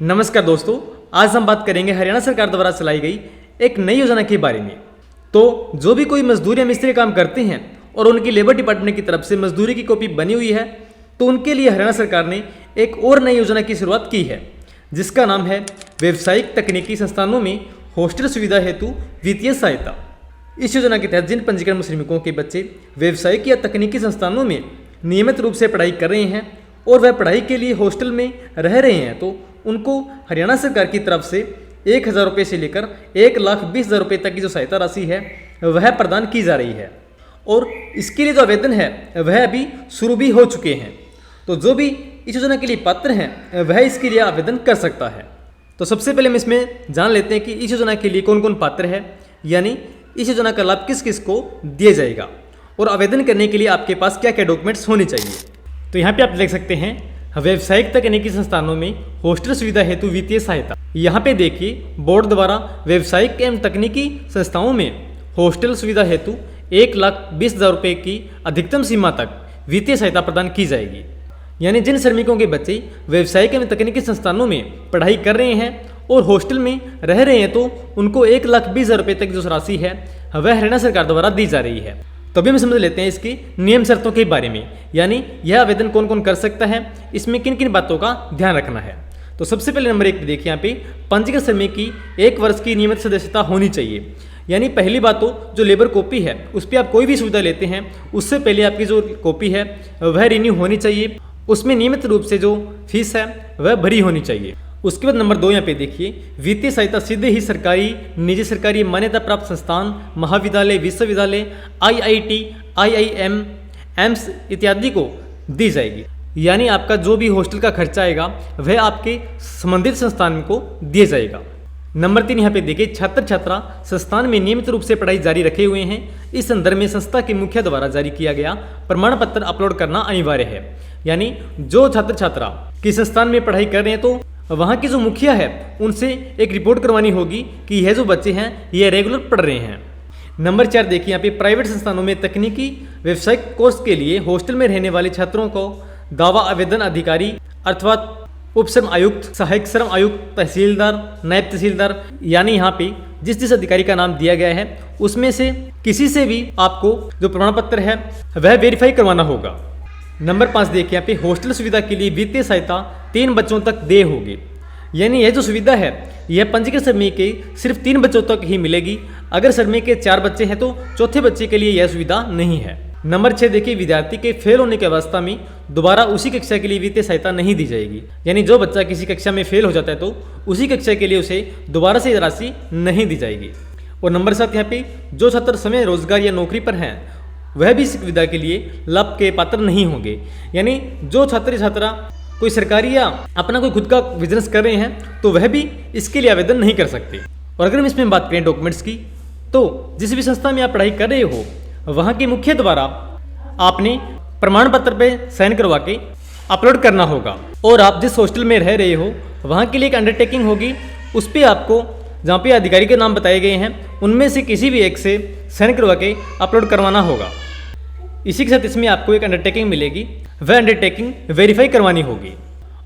नमस्कार दोस्तों, आज हम बात करेंगे हरियाणा सरकार द्वारा चलाई गई एक नई योजना के बारे में। तो जो भी कोई मजदूर या मिस्त्री काम करते हैं और उनकी लेबर डिपार्टमेंट की तरफ से मजदूरी की कॉपी बनी हुई है, तो उनके लिए हरियाणा सरकार ने एक और नई योजना की शुरुआत की है, जिसका नाम है व्यावसायिक तकनीकी संस्थानों में हॉस्टल सुविधा हेतु वित्तीय सहायता। इस योजना के तहत जिन पंजीकृत श्रमिकों के बच्चे व्यावसायिक या तकनीकी संस्थानों में नियमित रूप से पढ़ाई कर रहे हैं और वह पढ़ाई के लिए हॉस्टल में रह रहे हैं, तो उनको हरियाणा सरकार की तरफ से 1,000 रुपये से लेकर 1,20,000 रुपये तक की जो सहायता राशि है वह प्रदान की जा रही है। और इसके लिए जो आवेदन है वह अभी शुरू भी हो चुके हैं। तो जो भी इस योजना के लिए पात्र हैं वह इसके लिए आवेदन कर सकता है। तो सबसे पहले हम इसमें जान लेते हैं कि इस योजना के लिए कौन कौन पात्र है, यानी इस योजना का लाभ किस किस को दिया जाएगा और आवेदन करने के लिए आपके पास क्या क्या डॉक्यूमेंट्स होने चाहिए। तो यहाँ पे आप देख सकते हैं व्यावसायिक तकनीकी संस्थानों में हॉस्टल सुविधा हेतु वित्तीय सहायता। यहाँ पे देखिए बोर्ड द्वारा व्यावसायिक एवं तकनीकी संस्थाओं में हॉस्टल सुविधा हेतु 1,20,000 रुपये की अधिकतम सीमा तक वित्तीय सहायता प्रदान की जाएगी। यानी जिन श्रमिकों के बच्चे व्यावसायिक एवं तकनीकी संस्थानों में पढ़ाई कर रहे हैं और हॉस्टल में रह रहे हैं, तो उनको 1,20,000 रुपये तक जो राशि है वह हरियाणा सरकार द्वारा दी जा रही है। तो अभी हम समझ लेते हैं इसकी नियम शर्तों के बारे में, यानी यह आवेदन कौन कौन कर सकता है, इसमें किन किन बातों का ध्यान रखना है। तो सबसे पहले नंबर 1 देखिए, यहाँ पे पंजीकृत श्रमिक की 1 वर्ष की नियमित सदस्यता होनी चाहिए। यानी पहली बात तो जो लेबर कॉपी है उस पर आप कोई भी सुविधा लेते हैं उससे पहले आपकी जो कॉपी है वह रिन्यू होनी चाहिए, उसमें नियमित रूप से जो फीस है वह भरी होनी चाहिए। उसके बाद नंबर 2 यहाँ पे देखिए, वित्तीय सहायता सीधे ही सरकारी, निजी सरकारी मान्यता प्राप्त संस्थान, महाविद्यालय, विश्वविद्यालय, IIT, IIM, एम्स इत्यादि को दी जाएगी। यानी आपका जो भी हॉस्टल का खर्चा आएगा वह आपके संबंधित संस्थान को दिया जाएगा। नंबर 3 यहाँ पे देखिए, छात्र छात्रा संस्थान में नियमित रूप से पढ़ाई जारी रखे हुए हैं, इस संदर्भ में संस्था के मुखिया द्वारा जारी किया गया प्रमाण पत्र अपलोड करना अनिवार्य है। यानी जो छात्र छात्रा किस संस्थान में पढ़ाई कर रहे हैं तो वहाँ के जो मुखिया है उनसे एक रिपोर्ट करवानी होगी कि यह जो बच्चे हैं ये रेगुलर पढ़ रहे हैं। नंबर 4 देखिए, यहाँ पे प्राइवेट संस्थानों में तकनीकी व्यावसायिक कोर्स के लिए हॉस्टल में रहने वाले छात्रों को दावा आवेदन अधिकारी अर्थात उप श्रम आयुक्त, सहायक श्रम आयुक्त, तहसीलदार, नायब तहसीलदार, यानी यहाँ पे जिस जिस अधिकारी का नाम दिया गया है उसमें से किसी से भी आपको जो प्रमाण पत्र है वह वेरीफाई करवाना होगा। नंबर 5 देखिए, यहाँ पे हॉस्टल सुविधा के लिए वित्तीय सहायता 3 बच्चों तक देय होगी। यानी यह जो सुविधा है यह पंजीकृत श्रमिक के सिर्फ 3 बच्चों तक ही मिलेगी। अगर श्रमिक के 4 बच्चे हैं तो चौथे बच्चे के लिए यह सुविधा नहीं है। नंबर 6 देखिए, विद्यार्थी के फेल होने की अवस्था में दोबारा उसी कक्षा के लिए वित्तीय सहायता नहीं दी जाएगी। यानी जो बच्चा किसी कक्षा में फेल हो जाता है तो उसी कक्षा के लिए उसे दोबारा से राशि नहीं दी जाएगी। और नंबर 7 यहाँ पे जो छात्र समय रोजगार या नौकरी पर हैं वह भी इस सुविधा के लिए लाभ के पात्र नहीं होंगे। यानी जो छात्र छात्रा कोई सरकारी या अपना कोई खुद का बिजनेस कर रहे हैं तो वह भी इसके लिए आवेदन नहीं कर सकते। और अगर हम इसमें बात करें डॉक्यूमेंट्स की, तो जिस भी संस्था में आप पढ़ाई कर रहे हो वहाँ के मुखिया द्वारा आपने प्रमाण पत्र पे साइन करवा के अपलोड करना होगा। और आप जिस हॉस्टल में रह रहे हो वहाँ के लिए एक अंडरटेकिंग होगी, उस पर आपको जहाँ पे अधिकारी के नाम बताए गए हैं उनमें से किसी भी एक से साइन करवा के अपलोड करवाना होगा। इसी के साथ इसमें आपको एक अंडरटेकिंग मिलेगी, वह अंडरटेकिंग वेरीफाई करवानी होगी।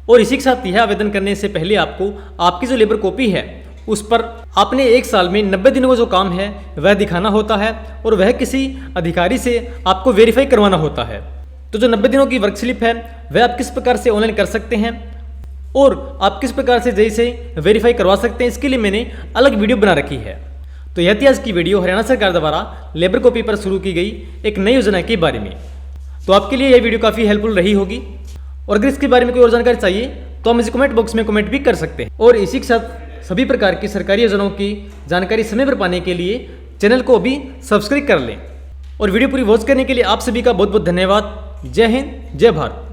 और इसी के साथ यह आवेदन करने से पहले आपको आपकी जो लेबर कॉपी है उस पर आपने 1 साल में 90 दिनों का जो काम है वह दिखाना होता है और वह किसी अधिकारी से आपको वेरीफाई करवाना होता है। तो जो 90 दिनों की वर्क स्लिप है वह आप किस प्रकार से ऑनलाइन कर सकते हैं और आप किस प्रकार से जैसे वेरीफाई करवा सकते हैं, इसके लिए मैंने अलग वीडियो बना रखी है। तो यह थी आज की वीडियो हरियाणा सरकार द्वारा लेबर कॉपी पर शुरू की गई एक नई योजना के बारे में। तो आपके लिए यह वीडियो काफ़ी हेल्पफुल रही होगी। और अगर इसके बारे में कोई और जानकारी चाहिए तो आप मुझे कमेंट बॉक्स में कमेंट भी कर सकते हैं। और इसी के साथ सभी प्रकार की सरकारी योजनाओं की जानकारी समय पर पाने के लिए चैनल को अभी सब्सक्राइब कर लें। और वीडियो पूरी वॉच करने के लिए आप सभी का बहुत बहुत धन्यवाद। जय हिंद, जय भारत।